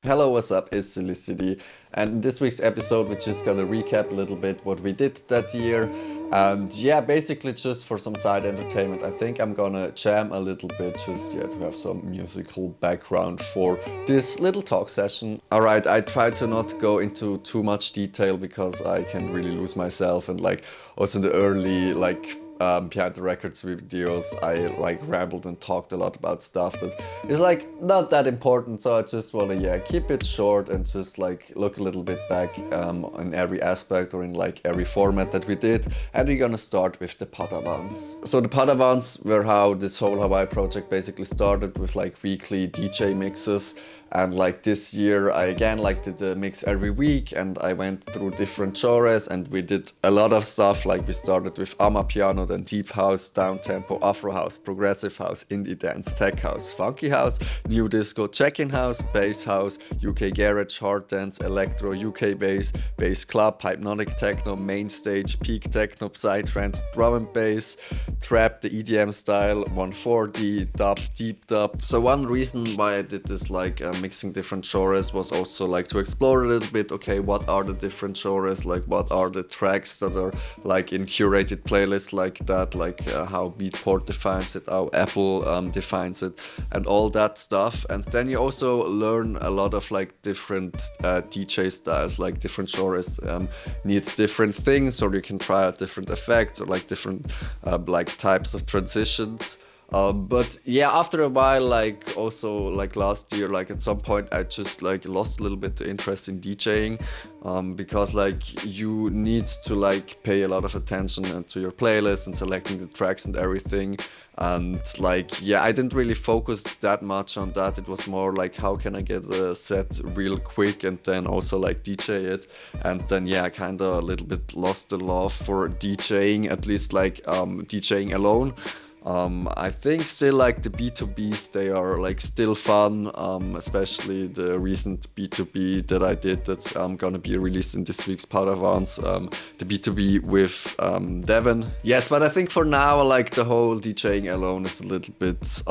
Hello, what's up? It's Siliscity, and in this week's episode we're just gonna recap a little bit what we did that year, and yeah, basically just for some side entertainment. I think I'm gonna jam a little bit just to have some musical background for this little talk session. Alright, I try to not go into too much detail because I can really lose myself, and also in the early behind the records videos I rambled and talked a lot about stuff that is not that important, so I just wanna keep it short and just look a little bit back in every aspect or in every format that we did. And we're gonna start with the Padawans. So the Padawans were how this whole Hawaii project basically started, with weekly DJ mixes. And this year I again did a mix every week, and I went through different genres and we did a lot of stuff. We started with Amapiano, then deep house, downtempo, afro house, progressive house, indie dance, tech house, funky house, new disco, check-in house, bass house, UK garage, hard dance, electro, UK bass, bass club, hypnotic techno, main stage, peak techno, psytrance, drum and bass, trap, the EDM style, 140, dub, deep dub. So one reason why I did this mixing different genres was also to explore a little bit, okay, what are the different genres, what are the tracks that are in curated playlists like that, how Beatport defines it, how Apple defines it, and all that stuff. And then you also learn a lot of different DJ styles, different genres need different things, or you can try out different effects or different types of transitions. But yeah, after a while, also last year, at some point I just lost a little bit the interest in DJing, because you need to pay a lot of attention to your playlist and selecting the tracks and everything. And yeah, I didn't really focus that much on that. It was more how can I get a set real quick and then also DJ it. And then yeah, I kind of a little bit lost the love for DJing, at least DJing alone. I think still the B2Bs, they are still fun, especially the recent B2B that I did that's gonna be released in this week's Padawans, the B2B with Devin. Yes, but I think for now the whole DJing alone is a little bit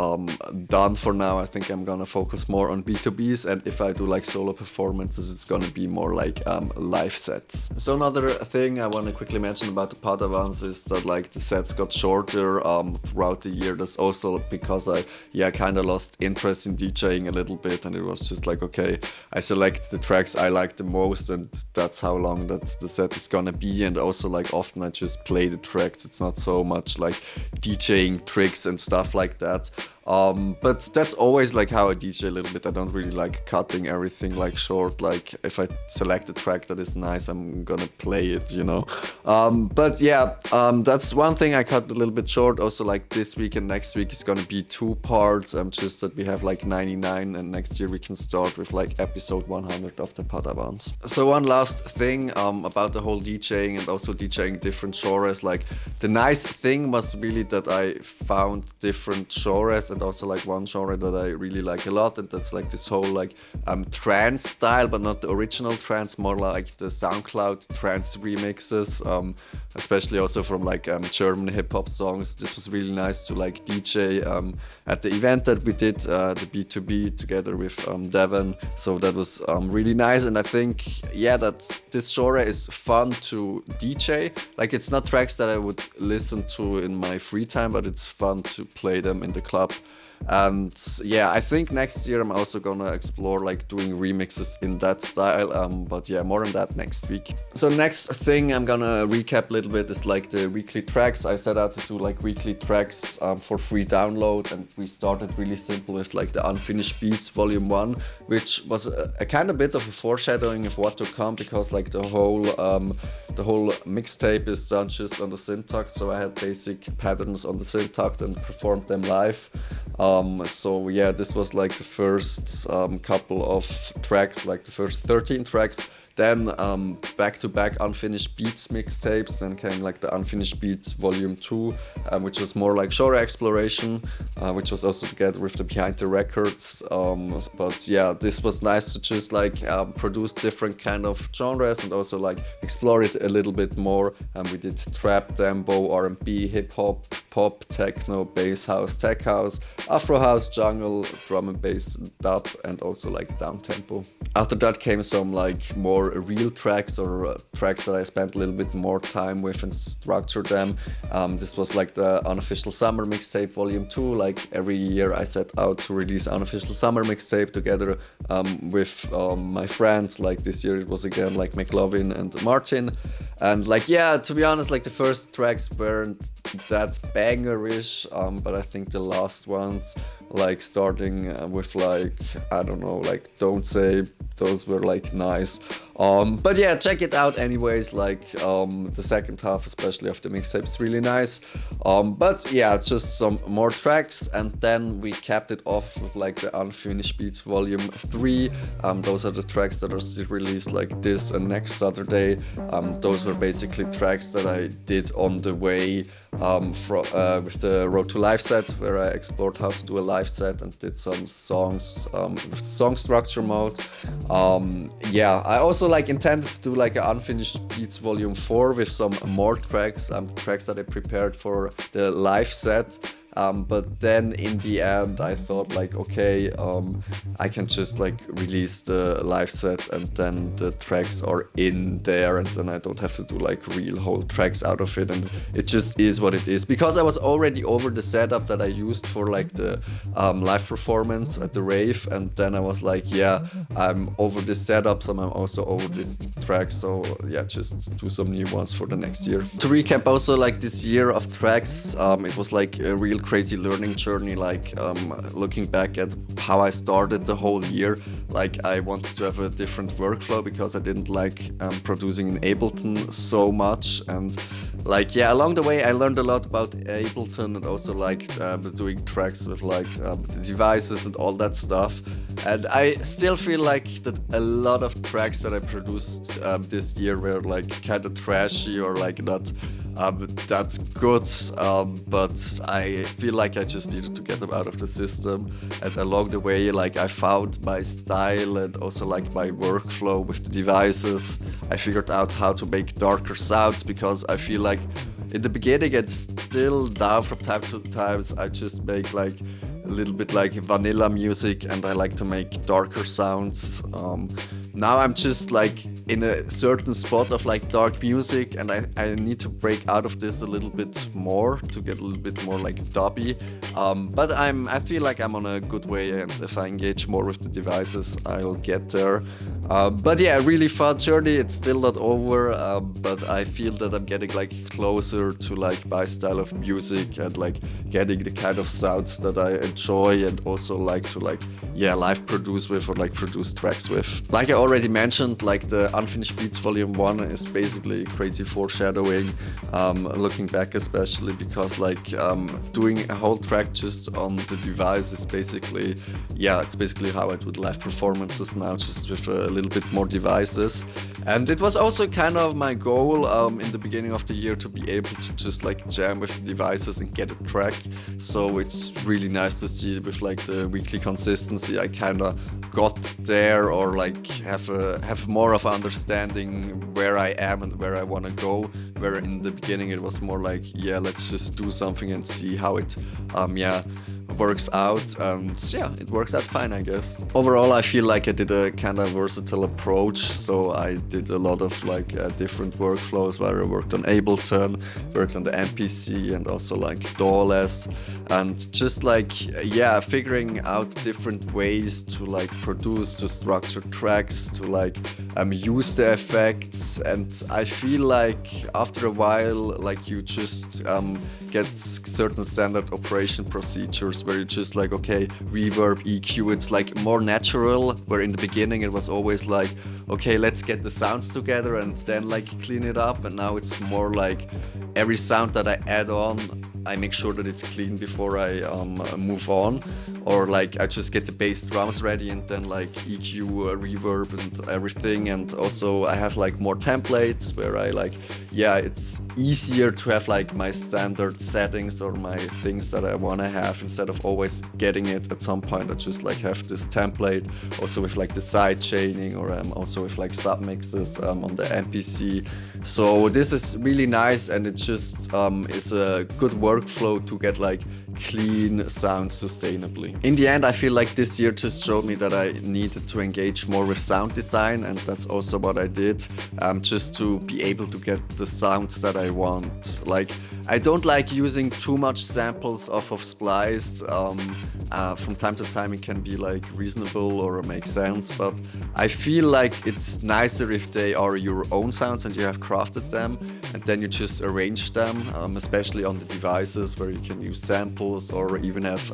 done for now. I think I'm gonna focus more on B2Bs, and if I do solo performances, it's gonna be more live sets. So another thing I want to quickly mention about the Padawans is that the sets got shorter throughout the year. That's also because I kind of lost interest in DJing a little bit, and it was just okay, I select the tracks I like the most, and that's how long that the set is gonna be. And also often I just play the tracks. It's not so much DJing tricks and stuff like that. But that's always how I DJ a little bit. I don't really like cutting everything short. If I select a track that is nice, I'm gonna play it, you know. But yeah, that's one thing I cut a little bit short. Also this week and next week is gonna be 2 parts. Just that we have 99, and next year we can start with episode 100 of the Padawans. So one last thing about the whole DJing and also DJing different genres. The nice thing was really that I found different genres, and also one genre that I really like a lot, and that's this whole trance style, but not the original trance, more the SoundCloud trance remixes, especially also from German hip-hop songs. This was really nice to DJ at the event that we did, the B2B, together with Devin. So that was really nice, and I think that this genre is fun to DJ. It's not tracks that I would listen to in my free time, but it's fun to play them in the club. And yeah, I think next year I'm also gonna explore doing remixes in that style, but yeah, more on that next week. So next thing I'm gonna recap a little bit is the weekly tracks. I set out to do weekly tracks for free download, and we started really simple with the Unfinished Beats Volume 1, which was a kind of bit of a foreshadowing of what to come, because the whole mixtape is done just on the syntax. So I had basic patterns on the syntax and performed them live. So yeah, this was the first couple of tracks, the first 13 tracks then back-to-back Unfinished Beats mixtapes, then came like the Unfinished Beats Volume 2, which was more like genre exploration, which was also together with the Behind the Records. But yeah, this was nice to just like produce different kind of genres and also like explore it a little bit more. We did trap, dembo, R&B, hip-hop, pop, techno, bass house, tech house, afro house, jungle, drum and bass, dub, and also like down tempo. After that came some like more real tracks or tracks that I spent a little bit more time with and structured them. This was like the Unofficial Summer Mixtape Volume 2. Like every year I set out to release Unofficial Summer Mixtape together with my friends. Like this year it was again like McLovin and Martin. And like, yeah, to be honest, like the first tracks weren't that bangerish, but I think the last ones, like starting with like, I don't know, like Don't Say, those were like nice. But yeah, check it out anyways, like the second half especially of the mixtape is really nice. But yeah, just some more tracks, and then we capped it off with like the Unfinished Beats Volume 3. Those are the tracks that are still released like this and next Saturday. Those were basically tracks that I did on the way with the Road to Live set, where I explored how to do a live set and did some songs with song structure mode. Yeah, I also like intended to do like an Unfinished Beats Volume 4 with some more tracks, tracks that I prepared for the live set. But then in the end I thought like, okay, I can just like release the live set and then the tracks are in there, and then I don't have to do like real whole tracks out of it, and it just is what it is. Because I was already over the setup that I used for like the live performance at the rave, and then I was like, yeah, I'm over this setup, so I'm also over this track, so yeah, just do some new ones for the next year. To recap also like this year of tracks, it was like a real crazy learning journey, like looking back at how I started the whole year. Like I wanted to have a different workflow because I didn't like producing in Ableton so much, and like yeah, along the way I learned a lot about Ableton and also like doing tracks with like the devices and all that stuff. And I still feel like that a lot of tracks that I produced this year were like kind of trashy or like not that's good, but I feel like I just needed to get them out of the system. And along the way, like I found my style and also like my workflow with the devices. I figured out how to make darker sounds, because I feel like in the beginning and still now from time to time I just make like a little bit like vanilla music, and I like to make darker sounds. Now I'm just like in a certain spot of like dark music, and I need to break out of this a little bit more to get a little bit more like dubby. But I feel like I'm on a good way, and if I engage more with the devices, I'll get there. But yeah, really fun journey. It's still not over, but I feel that I'm getting like closer to like my style of music and like getting the kind of sounds that I enjoy and also like to like, yeah, live produce with or like produce tracks with. Like I already mentioned, like the Unfinished Beats Volume 1 is basically crazy foreshadowing, looking back especially, because like doing a whole track just on the device is basically, yeah, it's basically how I do live performances now, just with a little bit more devices. And it was also kind of my goal in the beginning of the year to be able to just like jam with the devices and get a track. So it's really nice to see with like the weekly consistency I kind of got there, or like have more of understanding where I am and where I want to go. Where in the beginning it was more like, yeah, let's just do something and see how it works out, and yeah, it worked out fine, I guess. Overall, I feel like I did a kind of versatile approach, so I did a lot of like different workflows where I worked on Ableton, worked on the MPC, and also like DAWless, and just like, yeah, figuring out different ways to like produce, to structure tracks, to like use the effects. And I feel like after a while, like you just get certain standard operation procedures where you're just like, okay, reverb, EQ, it's like more natural, where in the beginning it was always like, okay, let's get the sounds together and then like clean it up. And now it's more like every sound that I add on I make sure that it's clean before I move on, or like I just get the bass drums ready and then like EQ, reverb and everything. And also I have like more templates where I like, yeah, it's easier to have like my standard settings or my things that I want to have instead of always getting it at some point. I just like have this template also with like the side chaining, or also with like submixes on the MPC. So this is really nice, and it just is a good workflow to get like clean sound sustainably. In the end, I feel like this year just showed me that I needed to engage more with sound design, and that's also what I did, just to be able to get the sounds that I want. Like, I don't like using too much samples off of Splice. From time to time it can be like reasonable or make sense, but I feel like it's nicer if they are your own sounds and you have crafted them, and then you just arrange them, especially on the devices where you can use samples or even have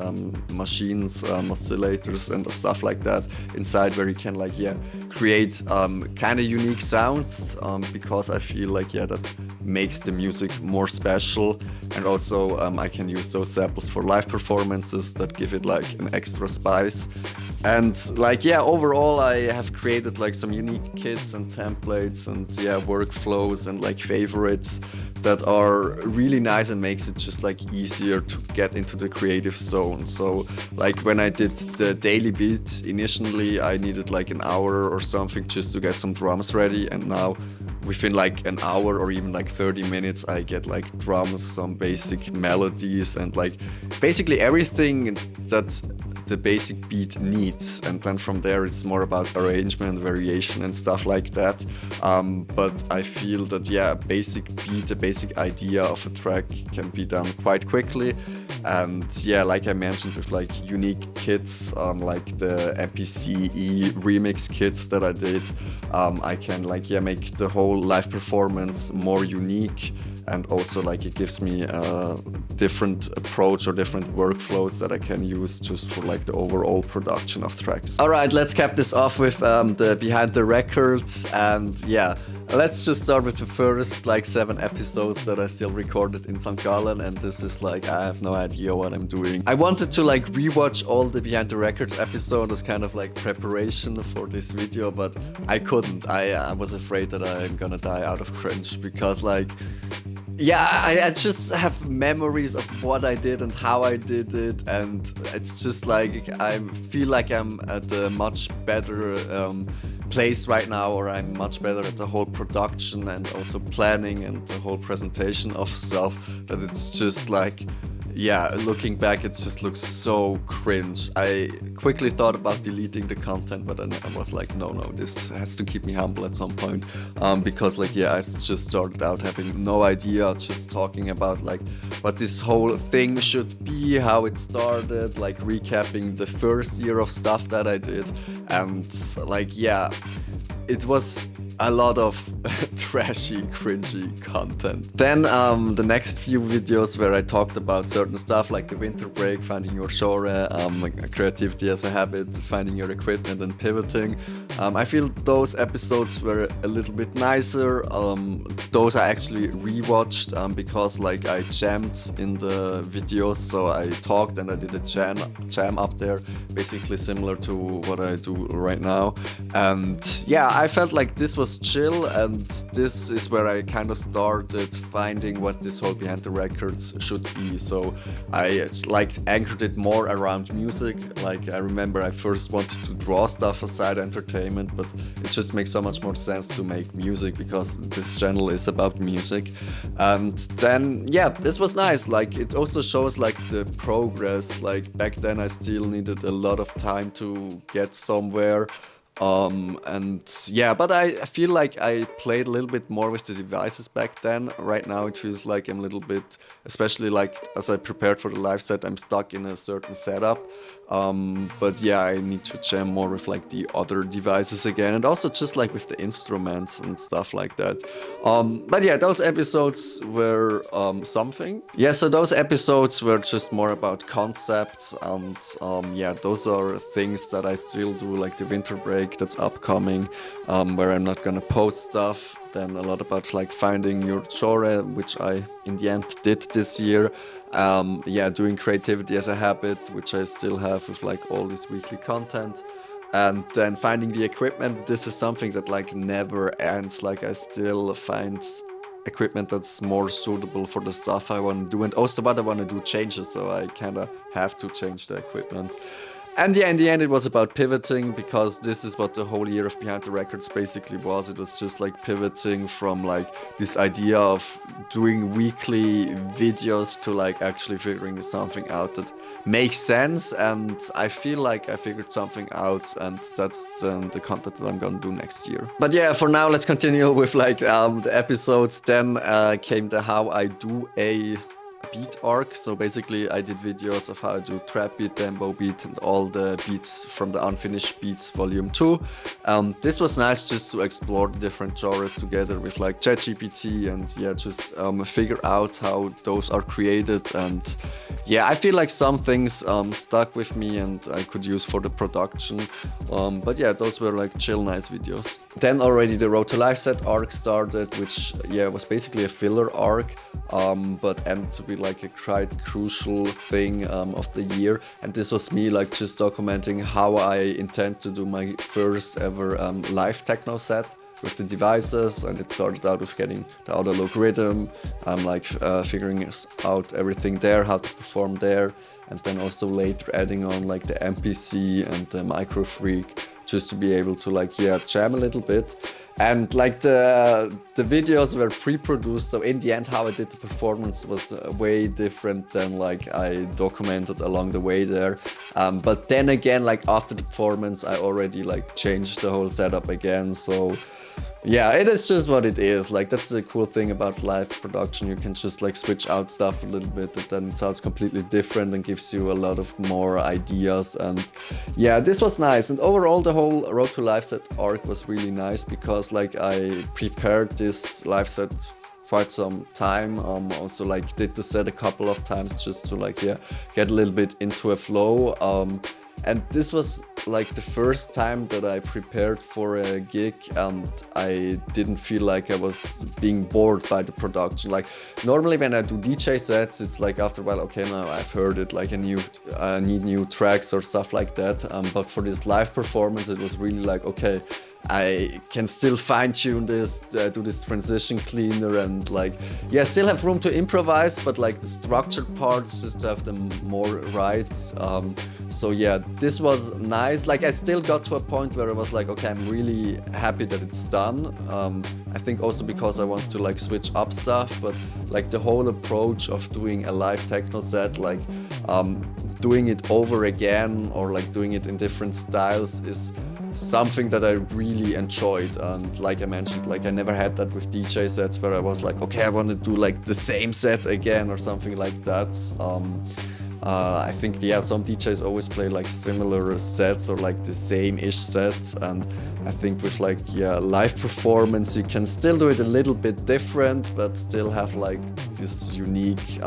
machines, oscillators and stuff like that inside, where you can like, yeah, create kind of unique sounds, because I feel like, yeah, that makes the music more special. And also I can use those samples for live performances that give it like an extra spice. And like, yeah, overall I have created like some unique kits and templates and, yeah, workflows and like favorites that are really nice and makes it just like easier to get into the creative zone. So like when I did the daily beats, initially I needed like an hour or something just to get some drums ready, and now within like an hour or even like 30 minutes I get like drums, some basic melodies, and like basically everything that the basic beat needs. And then from there it's more about arrangement, variation and stuff like that. But I feel that, yeah, a basic beat, a basic idea of a track can be done quite quickly. And yeah, like I mentioned, with like unique kits, like the MPC-E remix kits that I did, I can like, yeah, make the whole live performance more unique. And also like it gives me a different approach or different workflows that I can use just for like the overall production of tracks. Alright, let's cap this off with the behind the records. And yeah, let's just start with the first like 7 episodes that I still recorded in St. Gallen, and this is like, I have no idea what I'm doing. I wanted to like rewatch all the behind the records episodes as kind of like preparation for this video, but I couldn't. I was afraid that I'm gonna die out of cringe, because like, yeah, I just have memories of what I did and how I did it, and it's just like I feel like I'm at a much better place right now, or I'm much better at the whole production and also planning and the whole presentation of stuff, that it's just like, yeah, looking back, it just looks so cringe. I quickly thought about deleting the content, but then I was like, no, this has to keep me humble at some point, because like, yeah, I just started out having no idea, just talking about like what this whole thing should be, how it started, like recapping the first year of stuff that I did, and like, yeah, it was a lot of trashy, cringy content. Then the next few videos where I talked about certain stuff like the winter break, finding your genre, creativity as a habit, finding your equipment and pivoting. I feel those episodes were a little bit nicer. Those I actually rewatched because like I jammed in the videos, so I talked and I did a jam up there, basically similar to what I do right now. And yeah, I felt like this was chill, and this is where I kind of started finding what this whole behind the records should be. So I like anchored it more around music. Like I remember I first wanted to draw stuff aside entertainment, but it just makes so much more sense to make music because this channel is about music. And then yeah, this was nice. Like it also shows like the progress. Like back then I still needed a lot of time to get somewhere. And yeah, but I feel like I played a little bit more with the devices back then. Right now it feels like I'm a little bit, especially like as I prepared for the live set, I'm stuck in a certain setup. But yeah, I need to jam more with like the other devices again, and also just like with the instruments and stuff like that. But yeah, those episodes were something. Yeah, so those episodes were just more about concepts, and yeah, those are things that I still do, like the winter break that's upcoming, where I'm not gonna post stuff. Then a lot about like finding your genre, which I in the end did this year. yeah, doing creativity as a habit, which I still have with like all this weekly content. And then finding the equipment, this is something that like never ends. Like I still find equipment that's more suitable for the stuff I want to do, and also what I want to do changes, so I kind of have to change the equipment. And yeah, in the end it was about pivoting, because this is what the whole year of Behind the Records basically was. It was just like pivoting from like this idea of doing weekly videos to like actually figuring something out that makes sense. And I feel like I figured something out, and that's then the content that I'm gonna do next year. But yeah, for now let's continue with like the episodes. Then came the how I do a beat arc. So basically I did videos of how I do trap beat, dembo beat, and all the beats from the Unfinished Beats Volume 2. This was nice just to explore the different genres together with like ChatGPT, and yeah, just figure out how those are created. And yeah, I feel like some things stuck with me and I could use for the production. But yeah, those were like chill, nice videos. Then already the Road to Life set arc started, which yeah, was basically a filler arc, but ended to be like a quite crucial thing of the year. And this was me like just documenting how I intend to do my first ever live techno set with the devices. And it started out with getting the analog rhythm, like figuring out everything there, how to perform there, and then also later adding on like the MPC and the Micro Freak, just to be able to like, yeah, jam a little bit. And like the videos were pre-produced, so in the end how I did the performance was way different than like I documented along the way there. But then again, like after the performance I already like changed the whole setup again, so yeah, it is just what it is. Like that's the cool thing about live production. You can just like switch out stuff a little bit, and then it sounds completely different and gives you a lot of more ideas. And yeah, this was nice. And overall the whole Road to Live set arc was really nice, because like I prepared this live set quite some time. Also like did the set a couple of times just to like, yeah, get a little bit into a flow. And this was like the first time that I prepared for a gig and I didn't feel like I was being bored by the production. Like normally when I do DJ sets, it's like after a while, okay, now I've heard it, like I need new tracks or stuff like that. But for this live performance, it was really like, okay, I can still fine-tune this, do this transition cleaner, and like, yeah, still have room to improvise, but like the structured parts just have them more right. So yeah, this was nice. Like I still got to a point where I was like, okay, I'm really happy that it's done. I think also because I want to like switch up stuff, but like the whole approach of doing a live techno set, like doing it over again or like doing it in different styles is something that I really enjoyed. And like I mentioned, like I never had that with DJ sets where I was like, okay, I want to do like the same set again or something like that. I think, yeah, some DJs always play like similar sets or like the same-ish sets, and I think with like, yeah, live performance you can still do it a little bit different but still have like this unique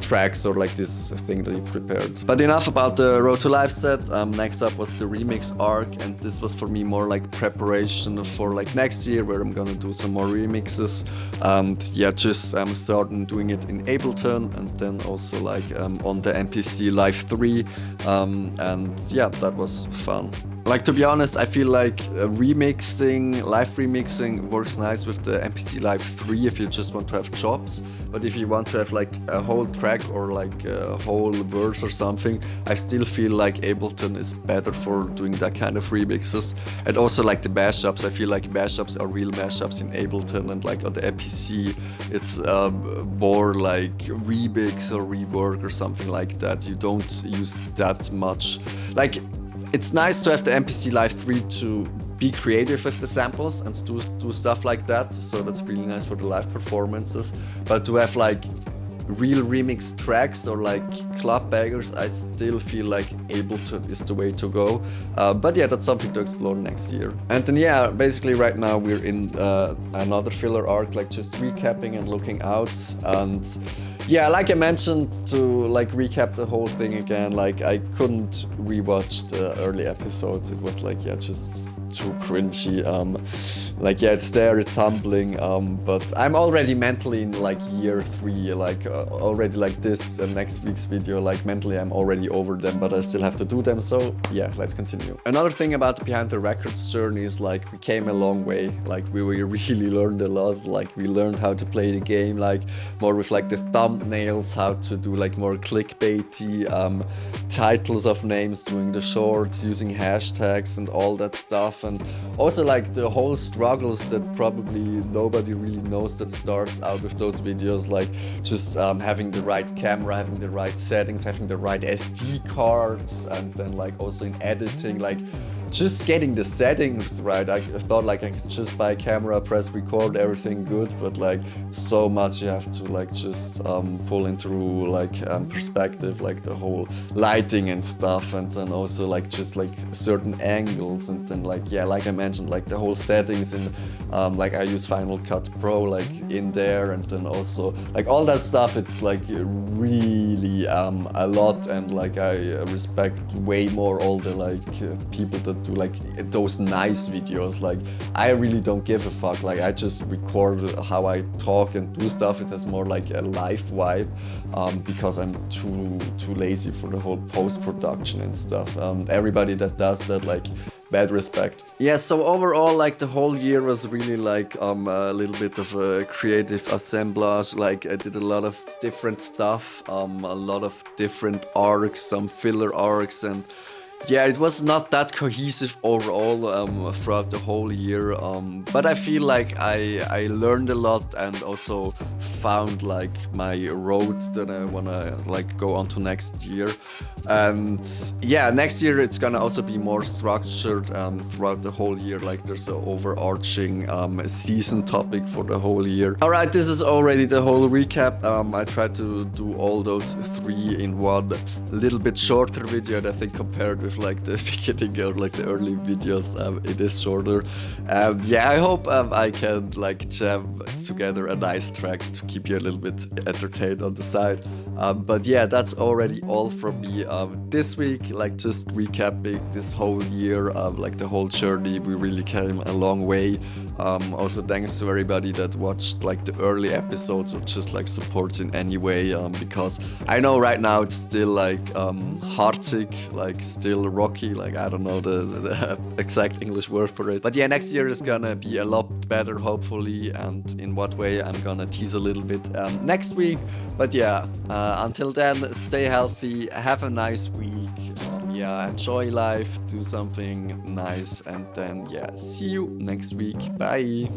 tracks or like this thing that you prepared. But enough about the Road to Live set. Next up was the remix arc, and this was for me more like preparation for like next year, where I'm gonna do some more remixes, and yeah, just starting doing it in Ableton and then also like on the MPC Live 3, and yeah, that was fun. Like, to be honest, I feel like live remixing works nice with the MPC Live 3 if you just want to have chops. But if you want to have like a whole track or like a whole verse or something, I still feel like Ableton is better for doing that kind of remixes. And also like the mashups, I feel like mashups are real mashups in Ableton, and like on the MPC it's more like remix or rework or something like that. You don't use that much. Like, it's nice to have the MPC Live 3 to be creative with the samples and do stuff like that, so that's really nice for the live performances. But to have like real remix tracks or like club bangers, I still feel like Ableton is the way to go. But yeah, that's something to explore next year. And then yeah, basically right now we're in another filler arc, like just recapping and looking out. And yeah, like I mentioned, to like recap the whole thing again, like I couldn't rewatch the early episodes. It was like, yeah, just too cringy. like, yeah, it's there, it's humbling, but I'm already mentally in like year 3, like already like this next week's video, like mentally I'm already over them, but I still have to do them. So yeah, let's continue. Another thing about behind the Recordz journey is like we came a long way. Like we really learned a lot. Like we learned how to play the game, like more with like the thumbnails, how to do like more clickbaity titles of names, doing the shorts, using hashtags and all that stuff. And also like the whole struggles that probably nobody really knows that starts out with those videos, like just having the right camera, having the right settings, having the right SD cards, and then like also in editing, like just getting the settings right. I thought like I could just buy a camera, press record, everything good, but like so much you have to like just pull into like perspective, like the whole lighting and stuff, and then also like just like certain angles, and then like, yeah, like I mentioned, like the whole settings in like I use Final Cut Pro like in there, and then also like all that stuff. It's like really a lot, and like I respect way more all the like people that do like those nice videos. Like I really don't give a fuck, like I just record how I talk and do stuff. It has more like a live vibe because I'm too lazy for the whole post-production and stuff. Everybody that does that, like, bad respect. Yeah, so overall, like the whole year was really like a little bit of a creative assemblage. Like I did a lot of different stuff, a lot of different arcs, some filler arcs, and yeah, it was not that cohesive overall throughout the whole year, but I feel like I learned a lot and also found like my roads that I wanna like go on to next year. And yeah, next year it's gonna also be more structured throughout the whole year. Like there's an overarching season topic for the whole year. Alright, this is already the whole recap. I tried to do all those 3 in one little bit shorter video, and I think compared with like the beginning or like the early videos, it is shorter. Yeah, I hope I can like jam together a nice track to keep you a little bit entertained on the side. But yeah, that's already all from me this week. Like just recapping this whole year, like the whole journey. We really came a long way. Also thanks to everybody that watched like the early episodes or just like supports in any way, because I know right now it's still like hectic, like still rocky, like I don't know the exact English word for it. But yeah, next year is gonna be a lot better hopefully, and in what way I'm gonna tease a little bit next week. But yeah, until then, stay healthy, have a nice week, yeah, enjoy life, do something nice, and then yeah, see you next week. Bye.